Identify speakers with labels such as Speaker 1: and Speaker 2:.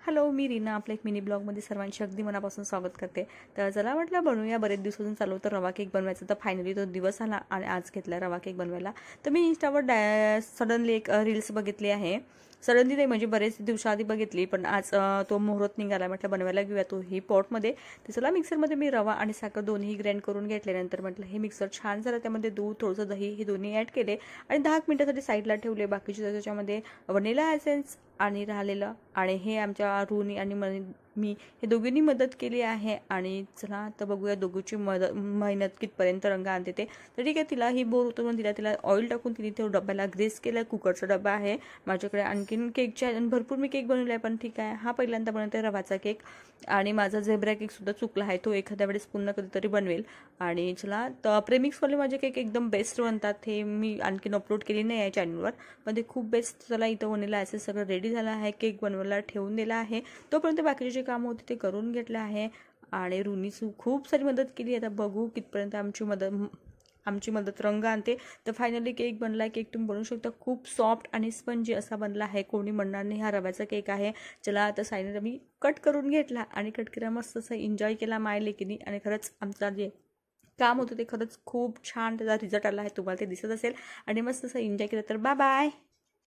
Speaker 1: Hello, मी रीना आपल्या एक mini ब्लॉगमध्ये सर्वांची अगदी मनापासून स्वागत करते. तर चला म्हटलं बनवूया, बरेच दिवसातून चालू होतं रवा केक बनवायचं. तर फायनली तो दिवस आला आणि आज घेतला रवा केक बनवायला. तर मी इंस्टावर सडनली एक रील्स बघितली आहे. सडनली नाही म्हणजे बरेच दिवसाआधी बघितली, पण आज तो मुहूर्त निघाला. म्हटलं बनवायला घेऊया तो ही पॉटमध्ये. तर चला मिक्सरमध्ये मी रवा आणि साखर दोन्ही ग्राइंड करून घेतल्यानंतर म्हटलं हे मिक्सर छान झालं. त्यामध्ये दूध, थोडंसं दही हे दोन्ही ॲड केले आणि 10 मिनिटासाठी साईडला ठेवले. बाकीचे त्याच्यामध्ये व्हॅनिला एसेन्स आणि राहिलेलं आणि हे आमच्या रुनी आणि मी हे दोघींनी मदत केली आहे. आणि चला तर बघूया दोघीची मेहनत कितपर्यंत रंग आणते ते. तर ठीक आहे, तिला ही बोर होतं म्हणून तिला ऑइल टाकून तिने तो डब्याला ग्रेस केला. कुकरचा डबा आहे माझ्याकडे. आणखीन केकच्या भरपूर मी केक बनवला आहे, पण ठीक आहे हा पहिल्यांदा बनवते रवाचा केक. आणि माझा झेब्रा केकसुद्धा चुकला आहे, तो एखाद्या वेळेस पुन्हा कधीतरी बनवेल. आणि चला तर प्रेमिक्सवाले माझे केक एकदम बेस्ट बनतात. हे मी आणखीन अपलोड केली नाही आहे चॅनलवर, पण ते खूप बेस्ट. चला इथं वनीला ॲसेस सगळं रेडी झालं आहे, केक बनवायला ठेवून दिला आहे. तोपर्यंत बाकीचे जे कामं होते ते करून घेतलं आहे. आणि रुनीची खूप सारी मदत केली. आता बघू कितपर्यंत आमची मदत रंग आणते. तर फायनली केक बनला आहे. केक तुम्ही बनवू शकता, खूप सॉफ्ट आणि स्पंजी असा बनला आहे. कोणी म्हणणार नाही हा रव्याचा केक आहे. चला आता सायनली मी कट करून घेतला आणि कट केला, मस्त असं एन्जॉय केला माय लेकीनी. आणि खरंच आमचा जे काम होतं ते खरंच खूप छान त्याचा रिझल्ट आला आहे, तुम्हाला ते दिसत असेल. आणि मस्त असं एन्जॉय केलं. तर बाय बाय.